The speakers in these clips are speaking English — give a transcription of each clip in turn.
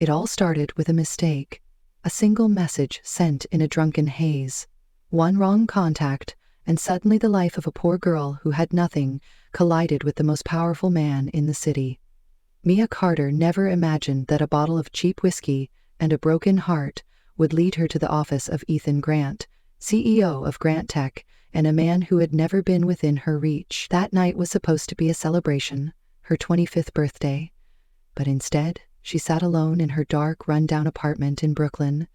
It all started with a mistake, a single message sent in a drunken haze. One wrong contact, and suddenly the life of a poor girl who had nothing collided with the most powerful man in the city. Mia Carter never imagined that a bottle of cheap whiskey and a broken heart would lead her to the office of Ethan Grant, CEO of Grant Tech, and a man who had never been within her reach. That night was supposed to be a celebration, her 25th birthday, but instead, she sat alone in her dark, run-down apartment in Brooklyn,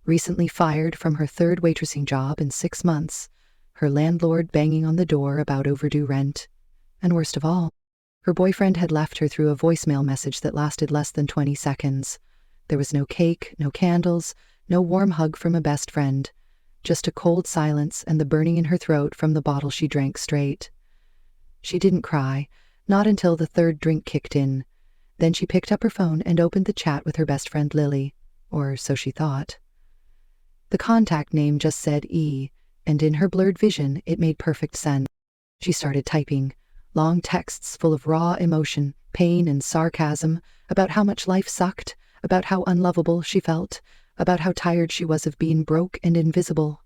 recently fired from her third waitressing job in 6 months, her landlord banging on the door about overdue rent, and worst of all, her boyfriend had left her through a voicemail message that lasted less than 20 seconds. There was no cake, no candles, no warm hug from a best friend, just a cold silence and the burning in her throat from the bottle she drank straight. She didn't cry, not until the third drink kicked in. Then she picked up her phone and opened the chat with her best friend Lily, or so she thought. The contact name just said E, and in her blurred vision it made perfect sense. She started typing, long texts full of raw emotion, pain and sarcasm, about how much life sucked, about how unlovable she felt, about how tired she was of being broke and invisible.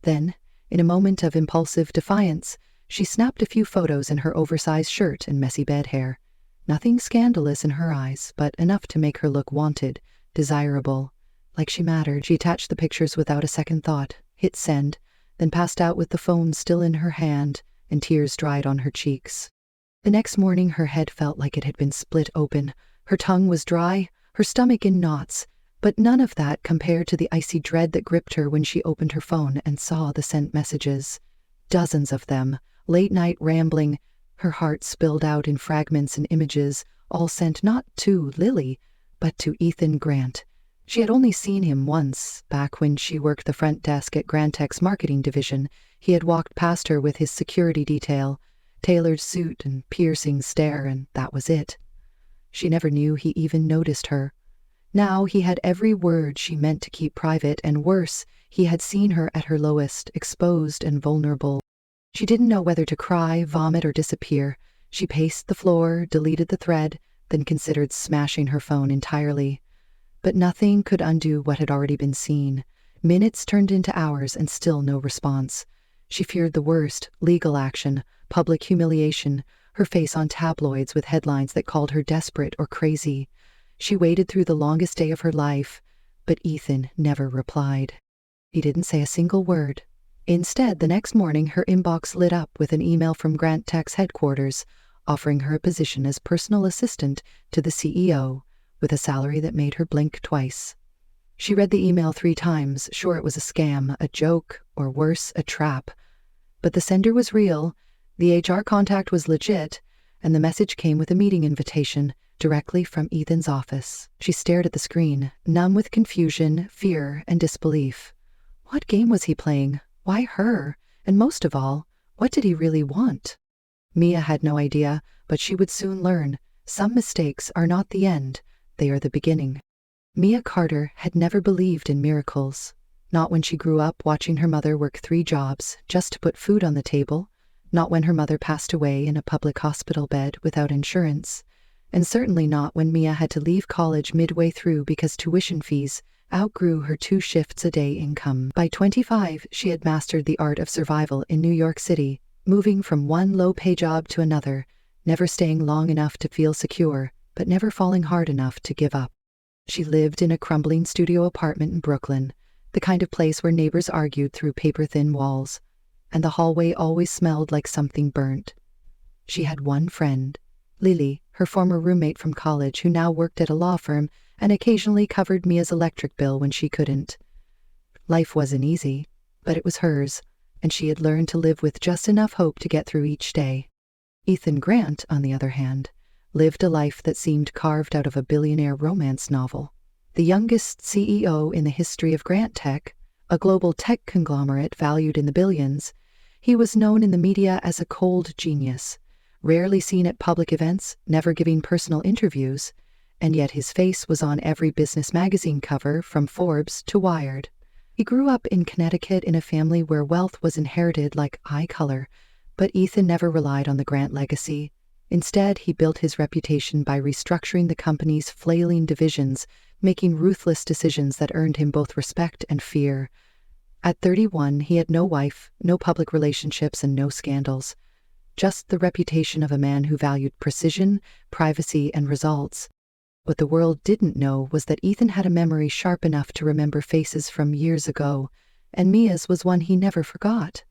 Then, in a moment of impulsive defiance, she snapped a few photos in her oversized shirt and messy bed hair. Nothing scandalous in her eyes, but enough to make her look wanted, desirable, like she mattered. She attached the pictures without a second thought, hit send, then passed out with the phone still in her hand, and tears dried on her cheeks. The next morning her head felt like it had been split open. Her tongue was dry, her stomach in knots, but none of that compared to the icy dread that gripped her when she opened her phone and saw the sent messages. Dozens of them, late-night rambling. Her heart spilled out in fragments and images, all sent not to Lily, but to Ethan Grant. She had only seen him once, back when she worked the front desk at Grant Tech's marketing division. He had walked past her with his security detail, tailored suit and piercing stare, and that was it. She never knew he even noticed her. Now he had every word she meant to keep private, and worse, he had seen her at her lowest, exposed and vulnerable. She didn't know whether to cry, vomit, or disappear. She paced the floor, deleted the thread, then considered smashing her phone entirely. But nothing could undo what had already been seen. Minutes turned into hours and still no response. She feared the worst, legal action, public humiliation, her face on tabloids with headlines that called her desperate or crazy. She waited through the longest day of her life, but Ethan never replied. He didn't say a single word. Instead, the next morning, her inbox lit up with an email from Grant Tech's headquarters, offering her a position as personal assistant to the CEO, with a salary that made her blink twice. She read the email 3 times, sure it was a scam, a joke, or worse, a trap. But the sender was real, the HR contact was legit, and the message came with a meeting invitation directly from Ethan's office. She stared at the screen, numb with confusion, fear, and disbelief. What game was he playing? Why her? And most of all, what did he really want? Mia had no idea, but she would soon learn. Some mistakes are not the end, they are the beginning. Mia Carter had never believed in miracles. Not when she grew up watching her mother work 3 jobs just to put food on the table, not when her mother passed away in a public hospital bed without insurance, and certainly not when Mia had to leave college midway through because tuition fees outgrew her 2 shifts a day income. By 25, she had mastered the art of survival in New York City, moving from one low-pay job to another, never staying long enough to feel secure, but never falling hard enough to give up. She lived in a crumbling studio apartment in Brooklyn, the kind of place where neighbors argued through paper-thin walls, and the hallway always smelled like something burnt. She had one friend, Lily, her former roommate from college, who now worked at a law firm and occasionally covered Mia's electric bill when she couldn't. Life wasn't easy, but it was hers, and she had learned to live with just enough hope to get through each day. Ethan Grant, on the other hand, lived a life that seemed carved out of a billionaire romance novel. The youngest CEO in the history of Grant Tech, a global tech conglomerate valued in the billions, he was known in the media as a cold genius, rarely seen at public events, never giving personal interviews, and yet his face was on every business magazine cover from Forbes to Wired. He grew up in Connecticut in a family where wealth was inherited like eye color, but Ethan never relied on the Grant legacy. Instead, he built his reputation by restructuring the company's flailing divisions making ruthless decisions that earned him both respect and fear. At 31, he had no wife, no public relationships, and no scandals. Just the reputation of a man who valued precision, privacy, and results. What the world didn't know was that Ethan had a memory sharp enough to remember faces from years ago, and Mia's was one he never forgot.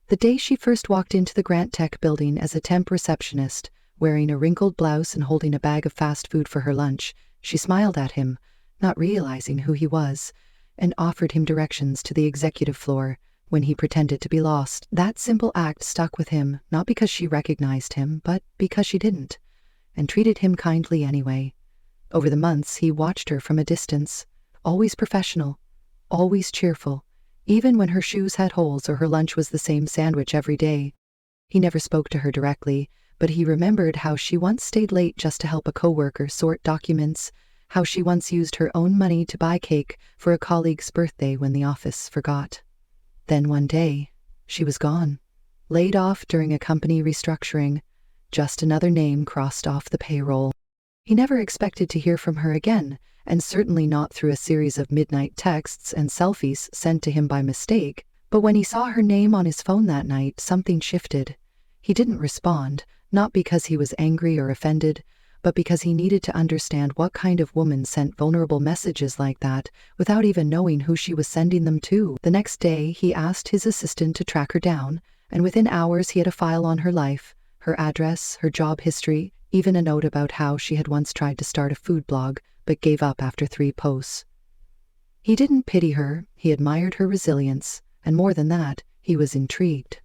The day she first walked into the Grant Tech building as a temp receptionist, wearing a wrinkled blouse and holding a bag of fast food for her lunch, she smiled at him, not realizing who he was, and offered him directions to the executive floor when he pretended to be lost. That simple act stuck with him, not because she recognized him, but because she didn't, and treated him kindly anyway. Over the months, he watched her from a distance, always professional, always cheerful, even when her shoes had holes or her lunch was the same sandwich every day. He never spoke to her directly, but he remembered how she once stayed late just to help a coworker sort documents, how she once used her own money to buy cake for a colleague's birthday when the office forgot. Then one day, she was gone, laid off during a company restructuring, just another name crossed off the payroll. He never expected to hear from her again, and certainly not through a series of midnight texts and selfies sent to him by mistake. But when he saw her name on his phone that night, something shifted. He didn't respond, not because he was angry or offended, but because he needed to understand what kind of woman sent vulnerable messages like that without even knowing who she was sending them to. The next day, he asked his assistant to track her down, and within hours he had a file on her life, her address, her job history, even a note about how she had once tried to start a food blog, but gave up after 3 posts. He didn't pity her, he admired her resilience, and more than that, he was intrigued.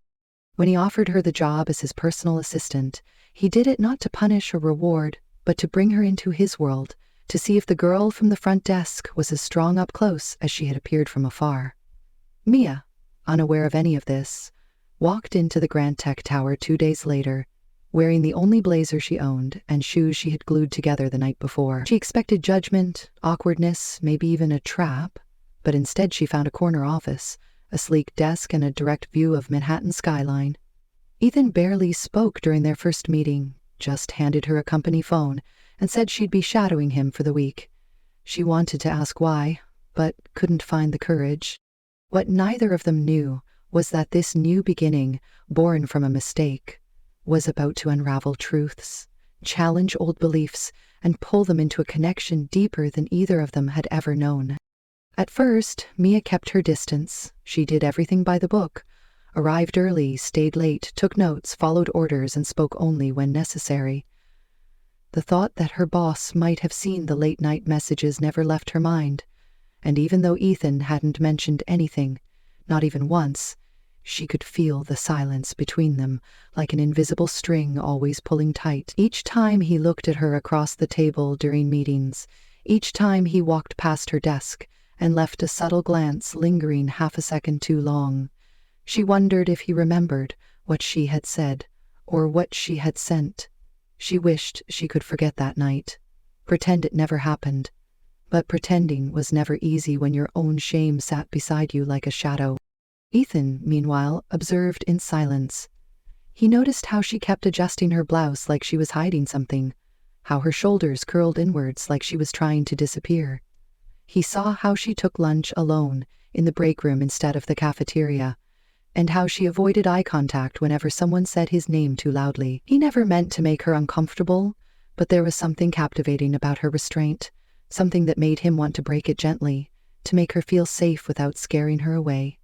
When he offered her the job as his personal assistant, he did it not to punish or reward, but to bring her into his world, to see if the girl from the front desk was as strong up close as she had appeared from afar. Mia, unaware of any of this, walked into the Grant Tech Tower 2 days later, wearing the only blazer she owned and shoes she had glued together the night before. She expected judgment, awkwardness, maybe even a trap, but instead she found a corner office, a sleek desk, and a direct view of Manhattan skyline. Ethan barely spoke during their first meeting, just handed her a company phone and said she'd be shadowing him for the week. She wanted to ask why, but couldn't find the courage. What neither of them knew was that this new beginning, born from a mistake, was about to unravel truths, challenge old beliefs, and pull them into a connection deeper than either of them had ever known. At first, Mia kept her distance. She did everything by the book, arrived early, stayed late, took notes, followed orders, and spoke only when necessary. The thought that her boss might have seen the late-night messages never left her mind, and even though Ethan hadn't mentioned anything, not even once, she could feel the silence between them, like an invisible string always pulling tight. Each time he looked at her across the table during meetings, each time he walked past her desk and left a subtle glance lingering half a second too long, she wondered if he remembered what she had said or what she had sent. She wished she could forget that night, pretend it never happened. But pretending was never easy when your own shame sat beside you like a shadow. Ethan, meanwhile, observed in silence. He noticed how she kept adjusting her blouse like she was hiding something, how her shoulders curled inwards like she was trying to disappear. He saw how she took lunch alone, in the break room instead of the cafeteria, and how she avoided eye contact whenever someone said his name too loudly. He never meant to make her uncomfortable, but there was something captivating about her restraint, something that made him want to break it gently, to make her feel safe without scaring her away.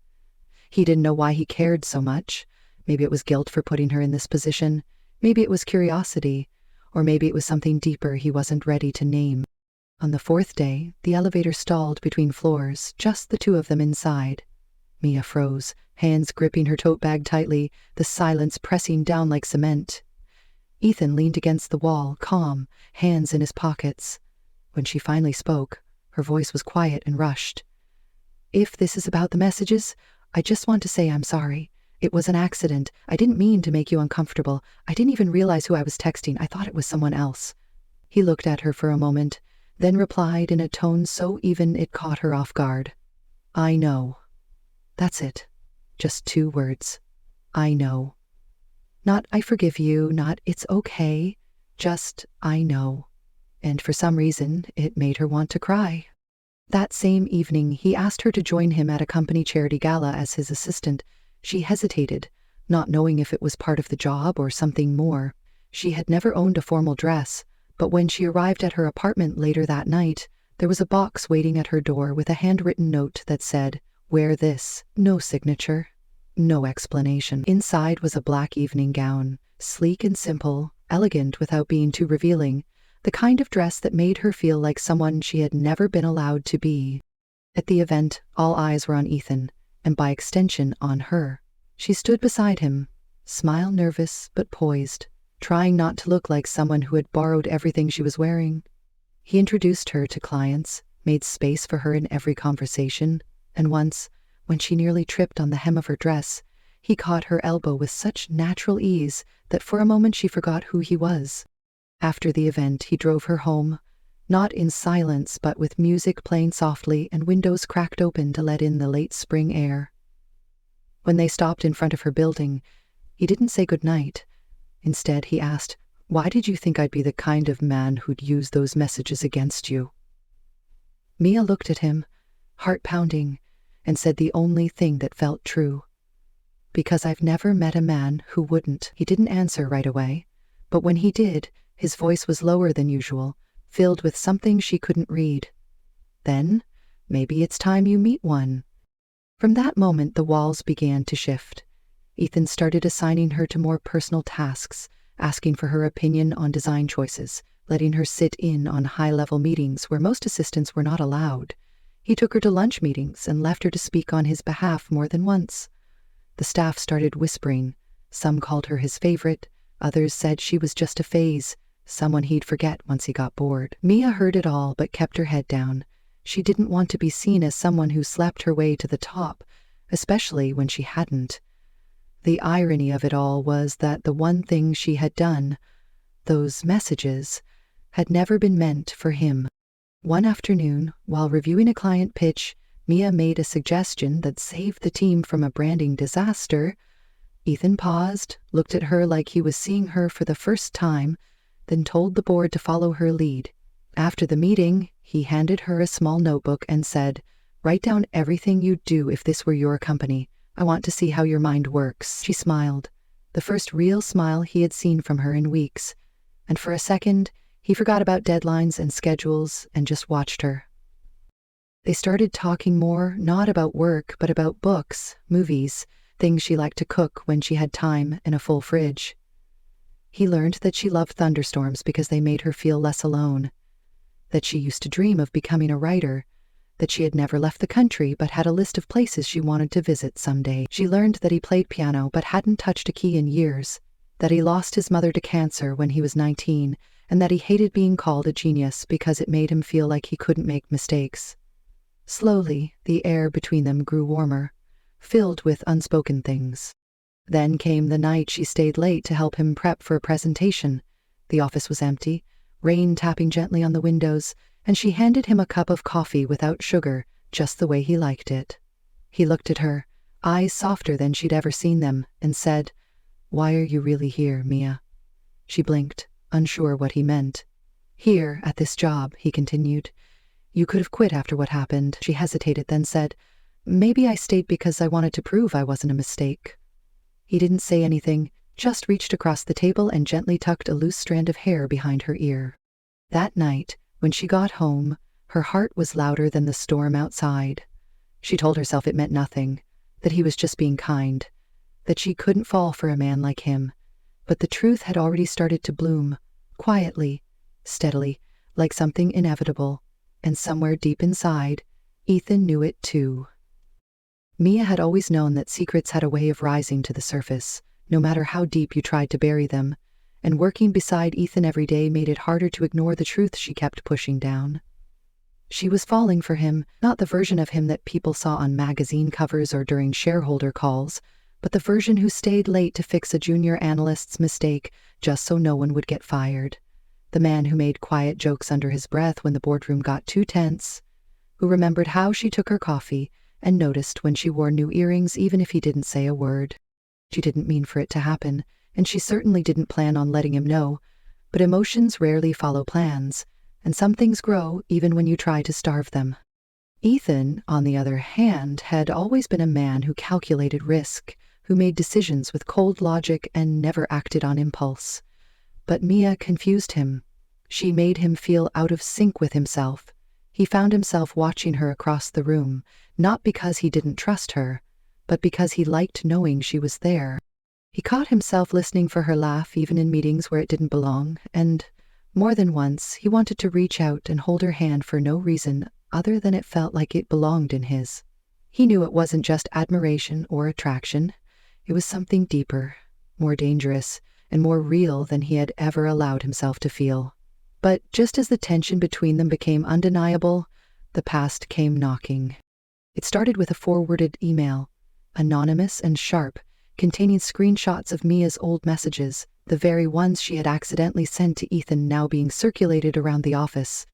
He didn't know why he cared so much. Maybe it was guilt for putting her in this position, maybe it was curiosity, or maybe it was something deeper he wasn't ready to name. On the 4th day, the elevator stalled between floors, just the two of them inside. Mia froze, hands gripping her tote bag tightly, the silence pressing down like cement. Ethan leaned against the wall, calm, hands in his pockets. When she finally spoke, her voice was quiet and rushed. "If this is about the messages, I just want to say I'm sorry. It was an accident. I didn't mean to make you uncomfortable. I didn't even realize who I was texting. I thought it was someone else." He looked at her for a moment, then replied in a tone so even it caught her off guard. "I know." That's it. Just 2 words. I know. Not I forgive you, not it's okay. Just I know. and for some reason, it made her want to cry. That same evening, he asked her to join him at a company charity gala as his assistant. She hesitated, not knowing if it was part of the job or something more. She had never owned a formal dress, but when she arrived at her apartment later that night, there was a box waiting at her door with a handwritten note that said, "Wear this." No signature, no explanation. Inside was a black evening gown, sleek and simple, elegant without being too revealing, the kind of dress that made her feel like someone she had never been allowed to be. At the event, all eyes were on Ethan, and by extension on her. She stood beside him, smile nervous but poised, trying not to look like someone who had borrowed everything she was wearing. He introduced her to clients, made space for her in every conversation, and once, when she nearly tripped on the hem of her dress, he caught her elbow with such natural ease that for a moment she forgot who he was. After the event, he drove her home, not in silence but with music playing softly and windows cracked open to let in the late spring air. When they stopped in front of her building, he didn't say goodnight. Instead, he asked, "Why did you think I'd be the kind of man who'd use those messages against you?" Mia looked at him, heart pounding, and said the only thing that felt true. "Because I've never met a man who wouldn't." He didn't answer right away, but when he did, his voice was lower than usual, filled with something she couldn't read. "Then, maybe it's time you meet one." From that moment, the walls began to shift. Ethan started assigning her to more personal tasks, asking for her opinion on design choices, letting her sit in on high-level meetings where most assistants were not allowed. He took her to lunch meetings and left her to speak on his behalf more than once. The staff started whispering. Some called her his favorite, others said she was just a phase, someone he'd forget once he got bored. Mia heard it all but kept her head down. She didn't want to be seen as someone who slept her way to the top, especially when she hadn't. The irony of it all was that the one thing she had done, those messages, had never been meant for him. One afternoon, while reviewing a client pitch, Mia made a suggestion that saved the team from a branding disaster. Ethan paused, looked at her like he was seeing her for the first time, then told the board to follow her lead. After the meeting, he handed her a small notebook and said, "Write down everything you'd do if this were your company. I want to see how your mind works." She smiled, the first real smile he had seen from her in weeks, and for a second, he forgot about deadlines and schedules and just watched her. They started talking more, not about work, but about books, movies, things she liked to cook when she had time and a full fridge. He learned that she loved thunderstorms because they made her feel less alone, that she used to dream of becoming a writer, that she had never left the country but had a list of places she wanted to visit someday. She learned that he played piano but hadn't touched a key in years, that he lost his mother to cancer when he was 19, and that he hated being called a genius because it made him feel like he couldn't make mistakes. Slowly, the air between them grew warmer, filled with unspoken things. Then came the night she stayed late to help him prep for a presentation. The office was empty, rain tapping gently on the windows, and she handed him a cup of coffee without sugar, just the way he liked it. He looked at her, eyes softer than she'd ever seen them, and said, "Why are you really here, Mia?" She blinked, unsure what he meant. "Here, at this job," he continued. "You could have quit after what happened." She hesitated, then said, "Maybe I stayed because I wanted to prove I wasn't a mistake." He didn't say anything, just reached across the table and gently tucked a loose strand of hair behind her ear. That night, when she got home, her heart was louder than the storm outside. She told herself it meant nothing, that he was just being kind, that she couldn't fall for a man like him. But the truth had already started to bloom, quietly, steadily, like something inevitable, and somewhere deep inside, Ethan knew it too. Mia had always known that secrets had a way of rising to the surface, no matter how deep you tried to bury them, and working beside Ethan every day made it harder to ignore the truth she kept pushing down. She was falling for him, not the version of him that people saw on magazine covers or during shareholder calls, but the version who stayed late to fix a junior analyst's mistake just so no one would get fired. The man who made quiet jokes under his breath when the boardroom got too tense, who remembered how she took her coffee and noticed when she wore new earrings even if he didn't say a word. She didn't mean for it to happen, and she certainly didn't plan on letting him know, but emotions rarely follow plans, and some things grow even when you try to starve them. Ethan, on the other hand, had always been a man who calculated risk, who made decisions with cold logic and never acted on impulse. But Mia confused him. She made him feel out of sync with himself. He found himself watching her across the room, not because he didn't trust her, but because he liked knowing she was there. He caught himself listening for her laugh even in meetings where it didn't belong, and more than once he wanted to reach out and hold her hand for no reason other than it felt like it belonged in his. He knew it wasn't just admiration or attraction. It was something deeper, more dangerous, and more real than he had ever allowed himself to feel. But just as the tension between them became undeniable, the past came knocking. It started with a forwarded email, anonymous and sharp, containing screenshots of Mia's old messages, the very ones she had accidentally sent to Ethan now being circulated around the office.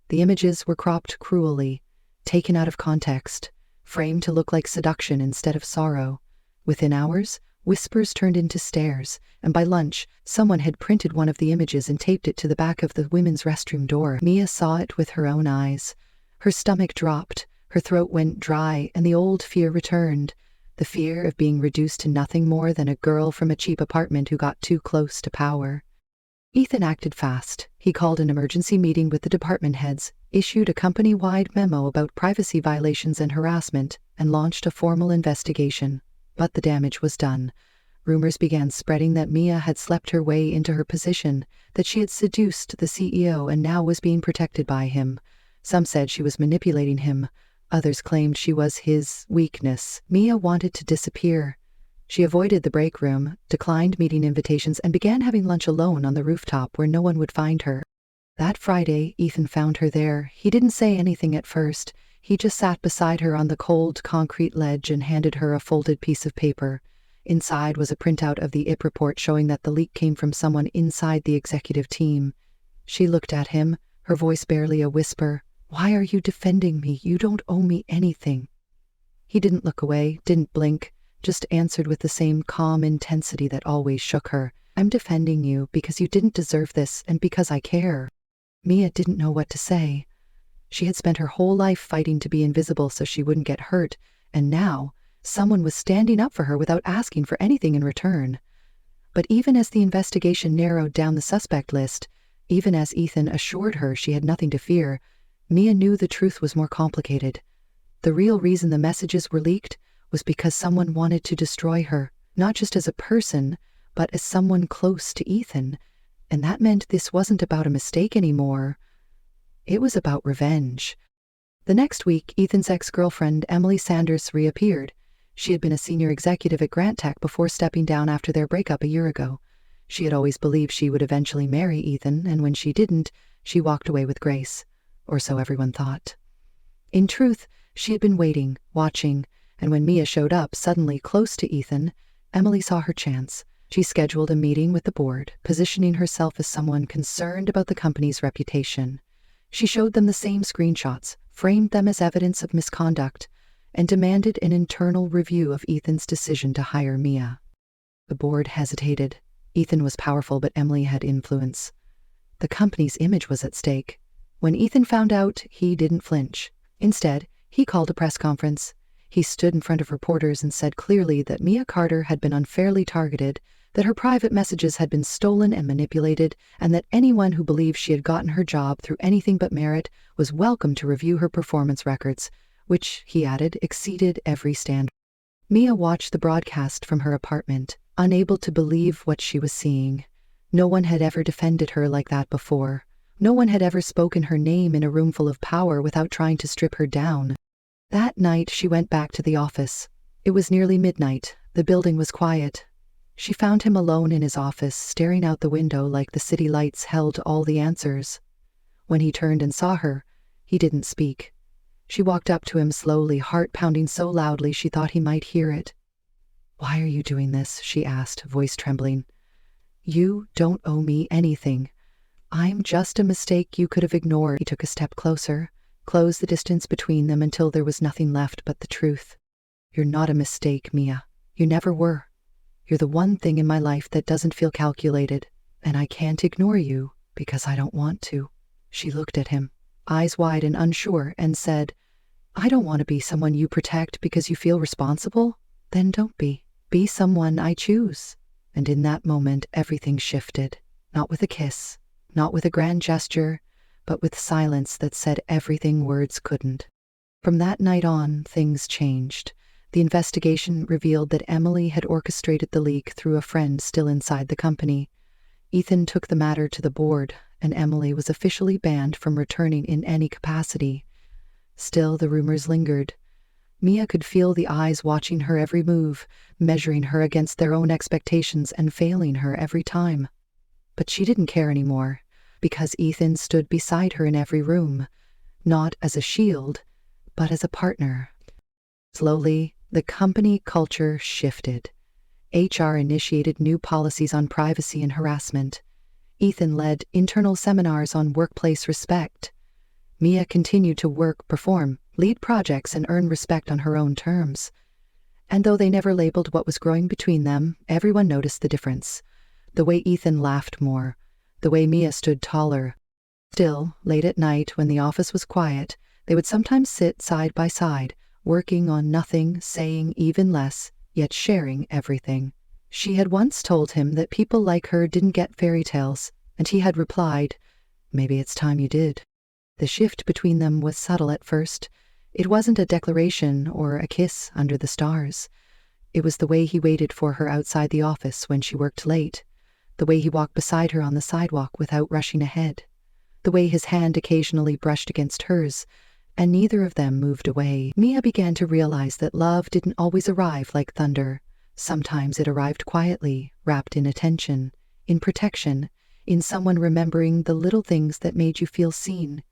The images were cropped cruelly, taken out of context, framed to look like seduction instead of sorrow. Within hours, whispers turned into stares, and by lunch, someone had printed one of the images and taped it to the back of the women's restroom door. Mia saw it with her own eyes. Her stomach dropped, her throat went dry, and the old fear returned. The fear of being reduced to nothing more than a girl from a cheap apartment who got too close to power. Ethan acted fast. He called an emergency meeting with the department heads, issued a company-wide memo about privacy violations and harassment, and launched a formal investigation. But the damage was done. Rumors began spreading that Mia had slept her way into her position, that she had seduced the CEO and now was being protected by him. Some said she was manipulating him. Others claimed she was his weakness. Mia wanted to disappear. She avoided the break room, declined meeting invitations, and began having lunch alone on the rooftop where no one would find her. That Friday, Ethan found her there. He didn't say anything at first. He just sat beside her on the cold concrete ledge and handed her a folded piece of paper. Inside was a printout of the IP report showing that the leak came from someone inside the executive team. She looked at him, her voice barely a whisper. "Why are you defending me? You don't owe me anything." He didn't look away, didn't blink, just answered with the same calm intensity that always shook her. "I'm defending you because you didn't deserve this and because I care." Mia didn't know what to say. She had spent her whole life fighting to be invisible so she wouldn't get hurt, and now someone was standing up for her without asking for anything in return. But even as the investigation narrowed down the suspect list, even as Ethan assured her she had nothing to fear, Mia knew the truth was more complicated. The real reason the messages were leaked was because someone wanted to destroy her, not just as a person, but as someone close to Ethan. And that meant this wasn't about a mistake anymore. It was about revenge. The next week, Ethan's ex-girlfriend, Emily Sanders, reappeared. She had been a senior executive at Grant Tech before stepping down after their breakup a year ago. She had always believed she would eventually marry Ethan, and when she didn't, she walked away with grace. Or so everyone thought. In truth, she had been waiting, watching, and when Mia showed up suddenly close to Ethan, Emily saw her chance. She scheduled a meeting with the board, positioning herself as someone concerned about the company's reputation. She showed them the same screenshots, framed them as evidence of misconduct, and demanded an internal review of Ethan's decision to hire Mia. The board hesitated. Ethan was powerful, but Emily had influence. The company's image was at stake. When Ethan found out, he didn't flinch. Instead, he called a press conference. He stood in front of reporters and said clearly that Mia Carter had been unfairly targeted, that her private messages had been stolen and manipulated, and that anyone who believed she had gotten her job through anything but merit was welcome to review her performance records, which, he added, exceeded every standard. Mia watched the broadcast from her apartment, unable to believe what she was seeing. No one had ever defended her like that before. No one had ever spoken her name in a room full of power without trying to strip her down. That night, she went back to the office. It was nearly midnight. The building was quiet. She found him alone in his office, staring out the window like the city lights held all the answers. When he turned and saw her, he didn't speak. She walked up to him slowly, heart pounding so loudly she thought he might hear it. "Why are you doing this?" she asked, voice trembling. "You don't owe me anything. I'm just a mistake you could have ignored." He took a step closer, closed the distance between them until there was nothing left but the truth. "You're not a mistake, Mia. You never were. You're the one thing in my life that doesn't feel calculated, and I can't ignore you because I don't want to." She looked at him, eyes wide and unsure, and said, "I don't want to be someone you protect because you feel responsible. Then don't be. Be someone I choose." And in that moment, everything shifted. Not with a kiss, not with a grand gesture, but with silence that said everything words couldn't. From that night on, things changed. The investigation revealed that Emily had orchestrated the leak through a friend still inside the company. Ethan took the matter to the board, and Emily was officially banned from returning in any capacity. Still, the rumors lingered. Mia could feel the eyes watching her every move, measuring her against their own expectations and failing her every time. But she didn't care anymore, because Ethan stood beside her in every room, not as a shield, but as a partner. Slowly, the company culture shifted. HR initiated new policies on privacy and harassment. Ethan led internal seminars on workplace respect. Mia continued to work, perform, lead projects, and earn respect on her own terms. And though they never labeled what was growing between them, everyone noticed the difference. The way Ethan laughed more, the way Mia stood taller. Still, late at night, when the office was quiet, they would sometimes sit side by side, working on nothing, saying even less, yet sharing everything. She had once told him that people like her didn't get fairy tales, and he had replied, "Maybe it's time you did." The shift between them was subtle at first. It wasn't a declaration or a kiss under the stars. It was the way he waited for her outside the office when she worked late, the way he walked beside her on the sidewalk without rushing ahead, the way his hand occasionally brushed against hers, and neither of them moved away. Mia began to realize that love didn't always arrive like thunder. Sometimes it arrived quietly, wrapped in attention, in protection, in someone remembering the little things that made you feel seen.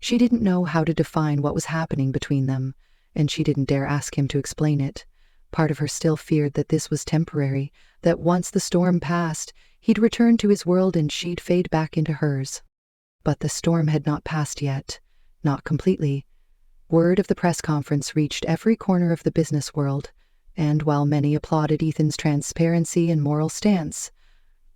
She didn't know how to define what was happening between them, and she didn't dare ask him to explain it. Part of her still feared that this was temporary, that once the storm passed, he'd return to his world and she'd fade back into hers. But the storm had not passed yet. Not completely. Word of the press conference reached every corner of the business world, and while many applauded Ethan's transparency and moral stance,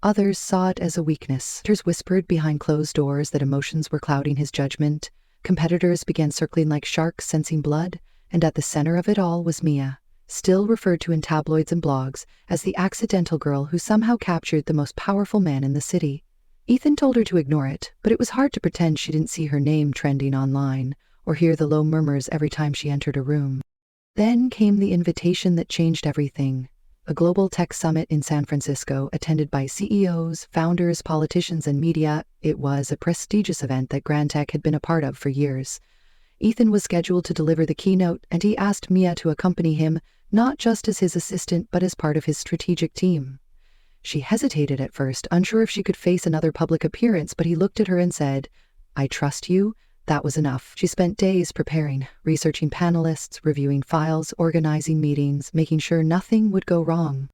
others saw it as a weakness. Others whispered behind closed doors that emotions were clouding his judgment. Competitors began circling like sharks sensing blood, and at the center of it all was Mia, still referred to in tabloids and blogs as the accidental girl who somehow captured the most powerful man in the city. Ethan told her to ignore it, but it was hard to pretend she didn't see her name trending online, or hear the low murmurs every time she entered a room. Then came the invitation that changed everything. A global tech summit in San Francisco, attended by CEOs, founders, politicians, and media. It was a prestigious event that Grantech had been a part of for years. Ethan was scheduled to deliver the keynote, and he asked Mia to accompany him, not just as his assistant, but as part of his strategic team. She hesitated at first, unsure if she could face another public appearance, but he looked at her and said, "I trust you." That was enough. She spent days preparing, researching panelists, reviewing files, organizing meetings, making sure nothing would go wrong.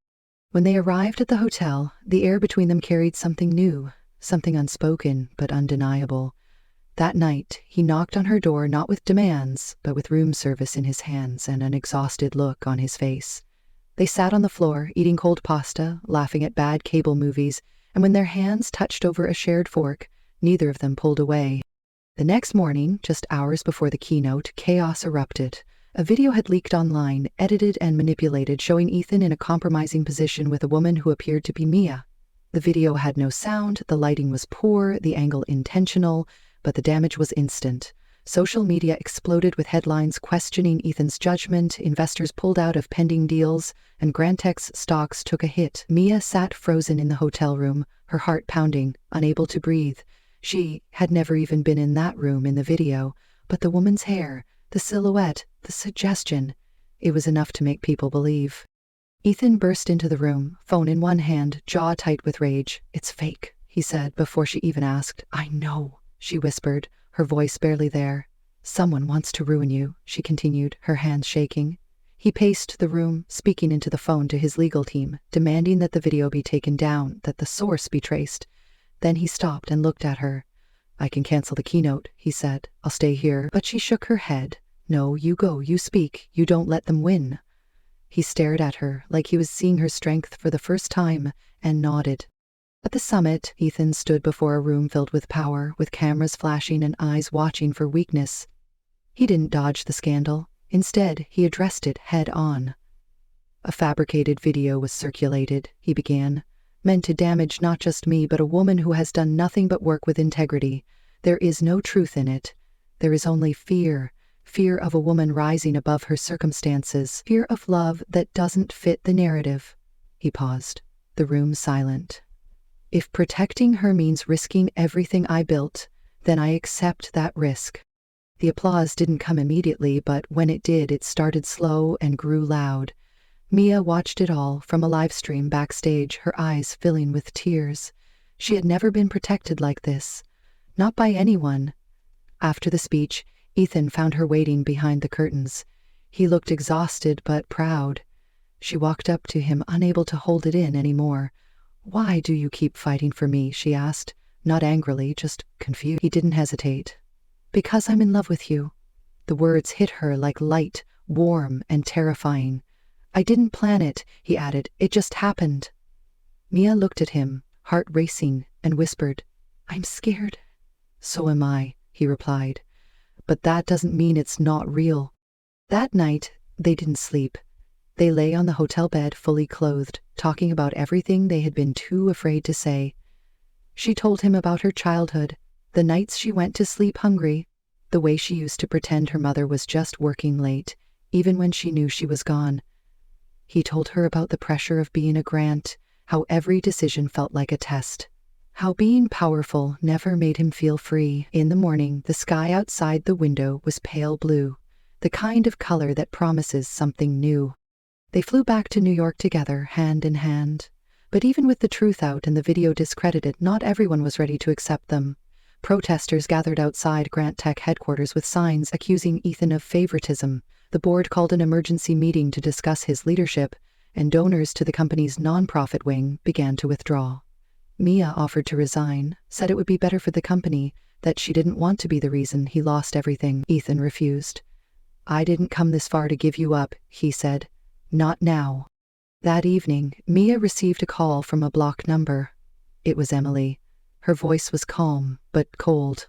When they arrived at the hotel, the air between them carried something new, something unspoken but undeniable. That night, he knocked on her door not with demands, but with room service in his hands and an exhausted look on his face. They sat on the floor, eating cold pasta, laughing at bad cable movies, and when their hands touched over a shared fork, neither of them pulled away. The next morning, just hours before the keynote, chaos erupted. A video had leaked online, edited and manipulated, showing Ethan in a compromising position with a woman who appeared to be Mia. The video had no sound, the lighting was poor, the angle intentional, but the damage was instant. Social media exploded with headlines questioning Ethan's judgment, investors pulled out of pending deals, and Grantech's stocks took a hit. Mia sat frozen in the hotel room, her heart pounding, unable to breathe. She had never even been in that room in the video, but the woman's hair, the silhouette, the suggestion, it was enough to make people believe. Ethan burst into the room, phone in one hand, jaw tight with rage. "It's fake," he said before she even asked. "I know," she whispered, her voice barely there. "Someone wants to ruin you," she continued, her hands shaking. He paced the room, speaking into the phone to his legal team, demanding that the video be taken down, that the source be traced. Then he stopped and looked at her. "I can cancel the keynote," he said. "I'll stay here." But she shook her head. "No, you go, you speak, you don't let them win." He stared at her like he was seeing her strength for the first time and nodded. At the summit, Ethan stood before a room filled with power, with cameras flashing and eyes watching for weakness. He didn't dodge the scandal. Instead, he addressed it head on. "A fabricated video was circulated," he began, "meant to damage not just me, but a woman who has done nothing but work with integrity. There is no truth in it. There is only fear. Fear of a woman rising above her circumstances. Fear of love that doesn't fit the narrative." He paused, the room silent. "If protecting her means risking everything I built, then I accept that risk." The applause didn't come immediately, but when it did, it started slow and grew loud. Mia watched it all from a live stream backstage, her eyes filling with tears. She had never been protected like this. Not by anyone. After the speech, Ethan found her waiting behind the curtains. He looked exhausted but proud. She walked up to him, unable to hold it in anymore. "Why do you keep fighting for me?" she asked, not angrily, just confused. He didn't hesitate. "Because I'm in love with you." The words hit her like light, warm and terrifying. "I didn't plan it," he added. "It just happened." Mia looked at him, heart racing, and whispered, "I'm scared." "So am I," he replied. "But that doesn't mean it's not real." That night, they didn't sleep. They lay on the hotel bed, fully clothed, talking about everything they had been too afraid to say. She told him about her childhood, the nights she went to sleep hungry, the way she used to pretend her mother was just working late, even when she knew she was gone. He told her about the pressure of being a Grant, how every decision felt like a test, how being powerful never made him feel free. In the morning, the sky outside the window was pale blue, the kind of color that promises something new. They flew back to New York together, hand in hand. But even with the truth out and the video discredited, not everyone was ready to accept them. Protesters gathered outside Grant Tech headquarters with signs accusing Ethan of favoritism. The board called an emergency meeting to discuss his leadership, and donors to the company's nonprofit wing began to withdraw. Mia offered to resign, said it would be better for the company, that she didn't want to be the reason he lost everything. Ethan refused. "I didn't come this far to give you up," he said. "Not now." That evening, Mia received a call from a block number. It was Emily. Her voice was calm, but cold.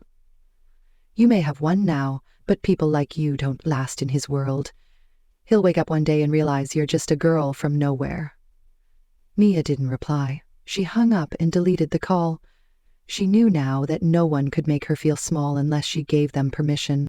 "You may have won now, but people like you don't last in his world. He'll wake up one day and realize you're just a girl from nowhere." Mia didn't reply. She hung up and deleted the call. She knew now that no one could make her feel small unless she gave them permission.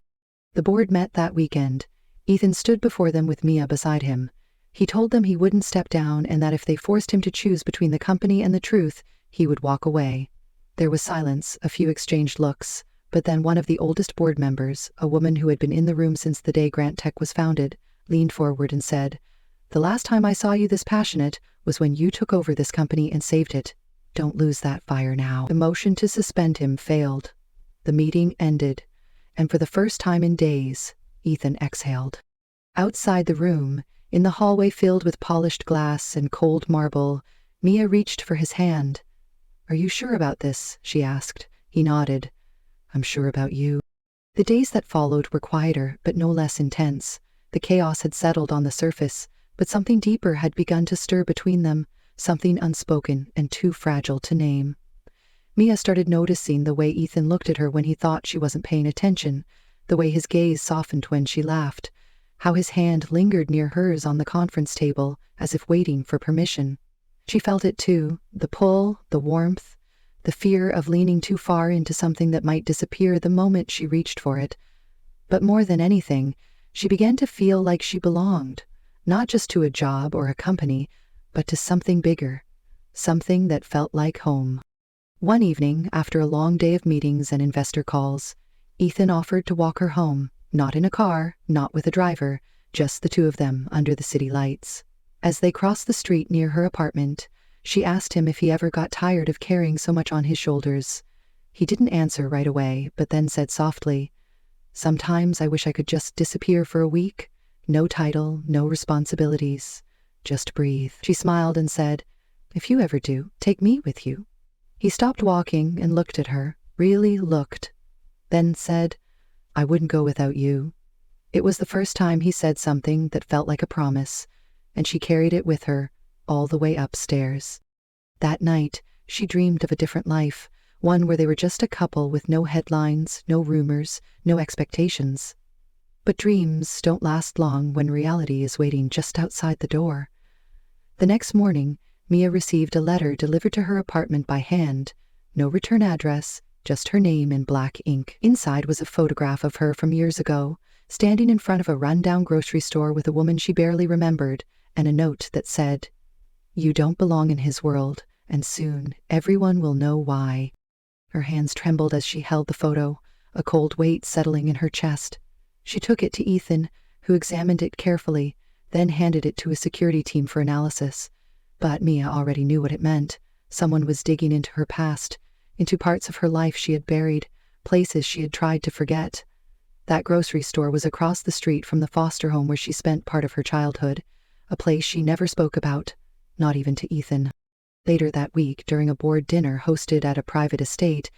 The board met that weekend. Ethan stood before them with Mia beside him. He told them he wouldn't step down and that if they forced him to choose between the company and the truth, he would walk away. There was silence, a few exchanged looks, but then one of the oldest board members, a woman who had been in the room since the day Grant Tech was founded, leaned forward and said, "The last time I saw you this passionate was when you took over this company and saved it. Don't lose that fire now." The motion to suspend him failed. The meeting ended, and for the first time in days, Ethan exhaled. Outside the room, in the hallway filled with polished glass and cold marble, Mia reached for his hand. "Are you sure about this?" she asked. He nodded. "I'm sure about you." The days that followed were quieter, but no less intense. The chaos had settled on the surface, but something deeper had begun to stir between them, something unspoken and too fragile to name. Mia started noticing the way Ethan looked at her when he thought she wasn't paying attention, the way his gaze softened when she laughed, how his hand lingered near hers on the conference table, as if waiting for permission. She felt it too, the pull, the warmth, the fear of leaning too far into something that might disappear the moment she reached for it. But more than anything, she began to feel like she belonged, not just to a job or a company, but to something bigger, something that felt like home. One evening, after a long day of meetings and investor calls, Ethan offered to walk her home, not in a car, not with a driver, just the two of them under the city lights. As they crossed the street near her apartment, she asked him if he ever got tired of carrying so much on his shoulders. He didn't answer right away, but then said softly, "Sometimes I wish I could just disappear for a week. No title, no responsibilities. Just breathe." She smiled and said, "If you ever do, take me with you." He stopped walking and looked at her, really looked, then said, "I wouldn't go without you." It was the first time he said something that felt like a promise, and she carried it with her all the way upstairs. That night, She dreamed of a different life, one where they were just a couple with no headlines, no rumors, no expectations. But dreams don't last long when reality is waiting just outside the door. The next morning, Mia received a letter delivered to her apartment by hand. No return address, just her name in black ink. Inside was a photograph of her from years ago, standing in front of a rundown grocery store with a woman she barely remembered, and a note that said, "You don't belong in his world, and soon everyone will know why." Her hands trembled as she held the photo, a cold weight settling in her chest. She took it to Ethan, who examined it carefully, then handed it to a security team for analysis. But Mia already knew what it meant. Someone was digging into her past, into parts of her life she had buried, places she had tried to forget. That grocery store was across the street from the foster home where she spent part of her childhood, a place she never spoke about, not even to Ethan. Later that week, during a board dinner hosted at a private estate,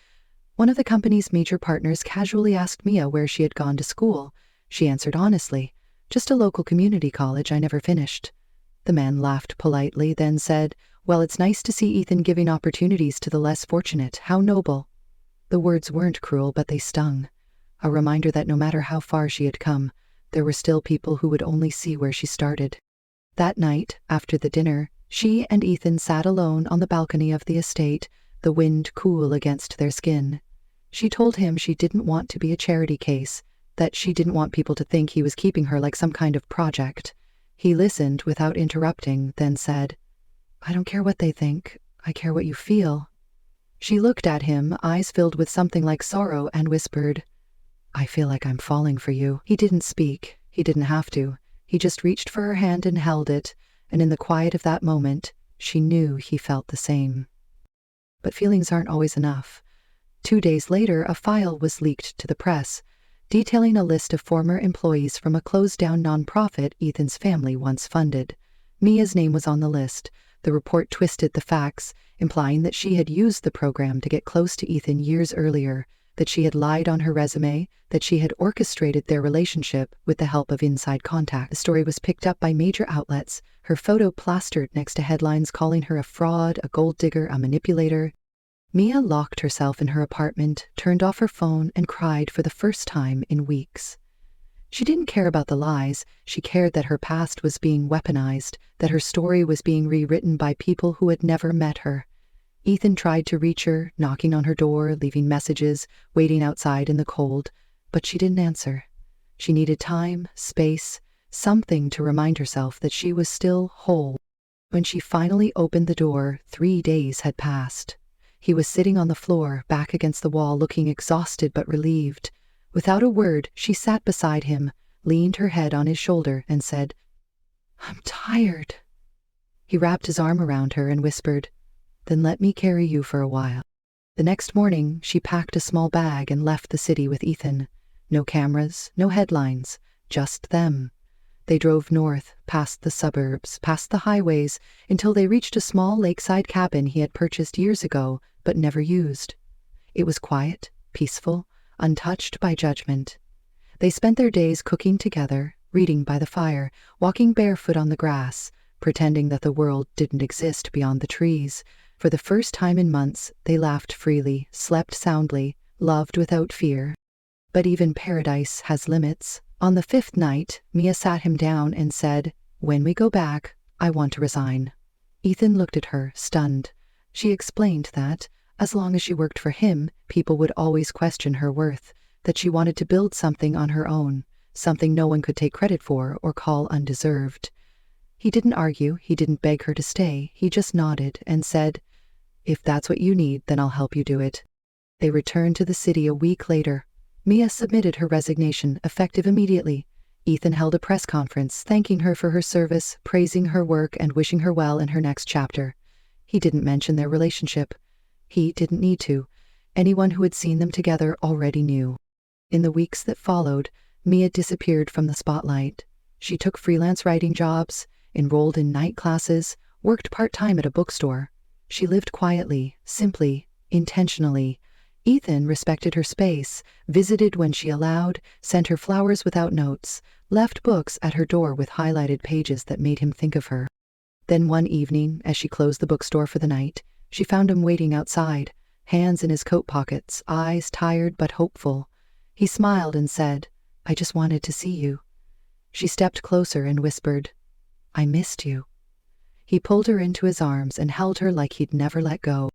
one of the company's major partners casually asked Mia where she had gone to school. She answered honestly, "Just a local community college I never finished." The man laughed politely, then said, "Well, it's nice to see Ethan giving opportunities to the less fortunate. How noble." The words weren't cruel, but they stung. A reminder that no matter how far she had come, there were still people who would only see where she started. That night, after the dinner, she and Ethan sat alone on the balcony of the estate, the wind cool against their skin. She told him she didn't want to be a charity case, that she didn't want people to think he was keeping her like some kind of project. He listened without interrupting, then said, "I don't care what they think. I care what you feel." She looked at him, eyes filled with something like sorrow, and whispered, "I feel like I'm falling for you." He didn't speak. He didn't have to. He just reached for her hand and held it, and in the quiet of that moment, she knew he felt the same. But feelings aren't always enough. 2 days later, a file was leaked to the press, detailing a list of former employees from a closed-down nonprofit Ethan's family once funded. Mia's name was on the list. The report twisted the facts, implying that she had used the program to get close to Ethan years earlier, that she had lied on her resume, that she had orchestrated their relationship with the help of inside contact. The story was picked up by major outlets, her photo plastered next to headlines calling her a fraud, a gold digger, a manipulator. Mia locked herself in her apartment, turned off her phone, and cried for the first time in weeks. She didn't care about the lies. She cared that her past was being weaponized, that her story was being rewritten by people who had never met her. Ethan tried to reach her, knocking on her door, leaving messages, waiting outside in the cold, but she didn't answer. She needed time, space, something to remind herself that she was still whole. When she finally opened the door, 3 days had passed. He was sitting on the floor, back against the wall, looking exhausted but relieved. Without a word, she sat beside him, leaned her head on his shoulder, and said, "I'm tired." He wrapped his arm around her and whispered, "Then let me carry you for a while." The next morning, she packed a small bag and left the city with Ethan. No cameras, no headlines, just them. They drove north, past the suburbs, past the highways, until they reached a small lakeside cabin he had purchased years ago but never used. It was quiet, peaceful, untouched by judgment. They spent their days cooking together, reading by the fire, walking barefoot on the grass, pretending that the world didn't exist beyond the trees. For the first time in months, they laughed freely, slept soundly, loved without fear. But even paradise has limits. On the 5th night, Mia sat him down and said, "When we go back, I want to resign." Ethan looked at her, stunned. She explained that, as long as she worked for him, people would always question her worth, that she wanted to build something on her own, something no one could take credit for or call undeserved. He didn't argue, he didn't beg her to stay, he just nodded and said, "If that's what you need, then I'll help you do it." They returned to the city a week later. Mia submitted her resignation, effective immediately. Ethan held a press conference, thanking her for her service, praising her work, and wishing her well in her next chapter. He didn't mention their relationship. He didn't need to. Anyone who had seen them together already knew. In the weeks that followed, Mia disappeared from the spotlight. She took freelance writing jobs, enrolled in night classes, worked part-time at a bookstore. She lived quietly, simply, intentionally. Ethan respected her space, visited when she allowed, sent her flowers without notes, left books at her door with highlighted pages that made him think of her. Then one evening, as she closed the bookstore for the night, She found him waiting outside, hands in his coat pockets, eyes tired but hopeful. He smiled and said, "I just wanted to see you." She stepped closer and whispered, "I missed you." He pulled her into his arms and held her like he'd never let go.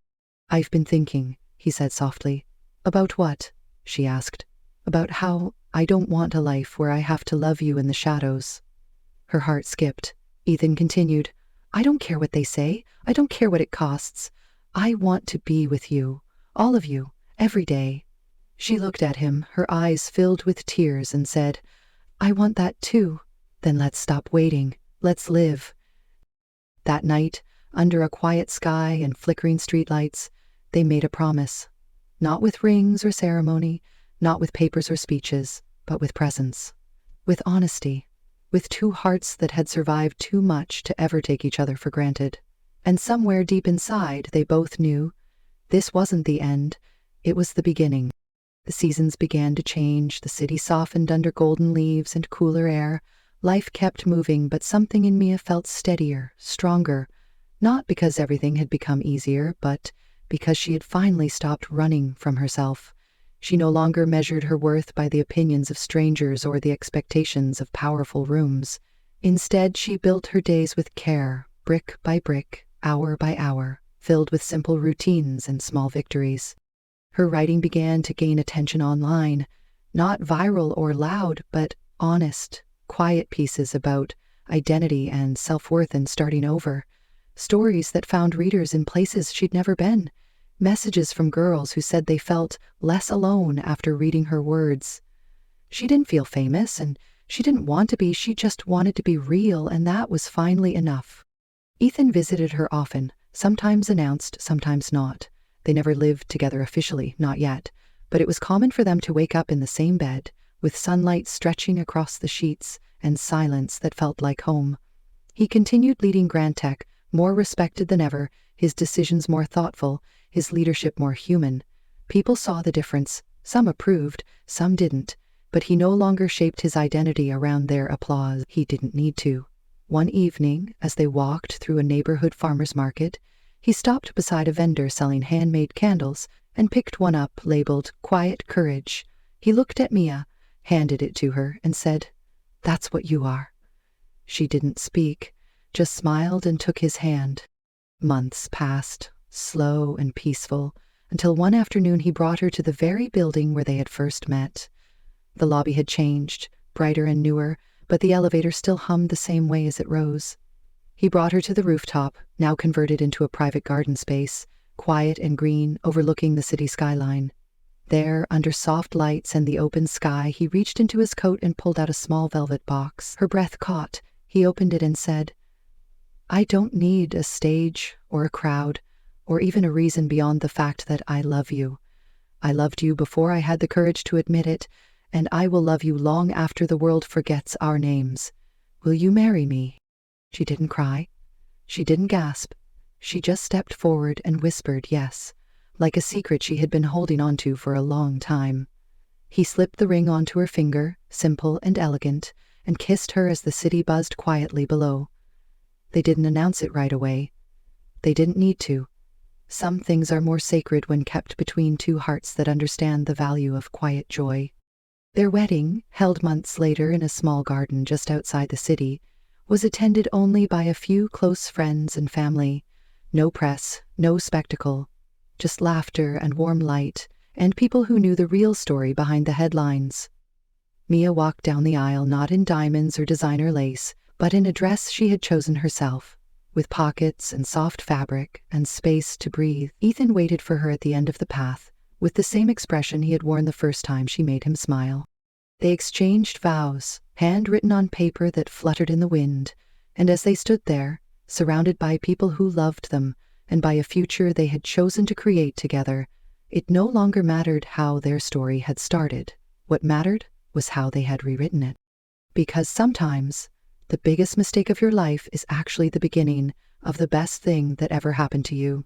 "I've been thinking," he said softly. "About what?" she asked. "About how I don't want a life where I have to love you in the shadows." Her heart skipped. Ethan continued, "I don't care what they say. I don't care what it costs. I want to be with you, all of you, every day." She looked at him, her eyes filled with tears, and said, "I want that too." "Then let's stop waiting. Let's live." That night, under a quiet sky and flickering streetlights, they made a promise. Not with rings or ceremony, not with papers or speeches, but with presence, with honesty, with two hearts that had survived too much to ever take each other for granted. And somewhere deep inside, they both knew this wasn't the end, it was the beginning. The seasons began to change, the city softened under golden leaves and cooler air. Life kept moving, but something in Mia felt steadier, stronger, not because everything had become easier, but because she had finally stopped running from herself. She no longer measured her worth by the opinions of strangers or the expectations of powerful rooms. Instead, she built her days with care, brick by brick, hour by hour, filled with simple routines and small victories. Her writing began to gain attention online, not viral or loud, but honest, quiet pieces about identity and self-worth and starting over. Stories that found readers in places she'd never been. Messages from girls who said they felt less alone after reading her words. She didn't feel famous, and she didn't want to be. She just wanted to be real, and that was finally enough. Ethan visited her often, sometimes announced, sometimes not. They never lived together officially, not yet, but it was common for them to wake up in the same bed, with sunlight stretching across the sheets and silence that felt like home. He continued leading Grand Tech, more respected than ever, his decisions more thoughtful, his leadership more human. People saw the difference. Some approved, some didn't, but he no longer shaped his identity around their applause. He didn't need to. One evening, as they walked through a neighborhood farmer's market, he stopped beside a vendor selling handmade candles and picked one up labeled Quiet Courage. He looked at Mia, handed it to her, and said, "That's what you are." She didn't speak, just smiled and took his hand. Months passed, slow and peaceful, until one afternoon he brought her to the very building where they had first met. The lobby had changed, brighter and newer, but the elevator still hummed the same way as it rose. He brought her to the rooftop, now converted into a private garden space, quiet and green, overlooking the city skyline. There, under soft lights and the open sky, he reached into his coat and pulled out a small velvet box. Her breath caught. He opened it and said, "I don't need a stage or a crowd, or even a reason beyond the fact that I love you. I loved you before I had the courage to admit it, and I will love you long after the world forgets our names. Will you marry me?" She didn't cry. She didn't gasp. She just stepped forward and whispered yes, like a secret she had been holding onto for a long time. He slipped the ring onto her finger, simple and elegant, and kissed her as the city buzzed quietly below. They didn't announce it right away. They didn't need to. Some things are more sacred when kept between two hearts that understand the value of quiet joy. Their wedding, held months later in a small garden just outside the city, was attended only by a few close friends and family. No press, no spectacle, just laughter and warm light, and people who knew the real story behind the headlines. Mia walked down the aisle not in diamonds or designer lace, but in a dress she had chosen herself, with pockets and soft fabric and space to breathe. Ethan waited for her at the end of the path, with the same expression he had worn the first time she made him smile. They exchanged vows, handwritten on paper that fluttered in the wind, and as they stood there, surrounded by people who loved them and by a future they had chosen to create together, it no longer mattered how their story had started. What mattered was how they had rewritten it. Because sometimes, the biggest mistake of your life is actually the beginning of the best thing that ever happened to you.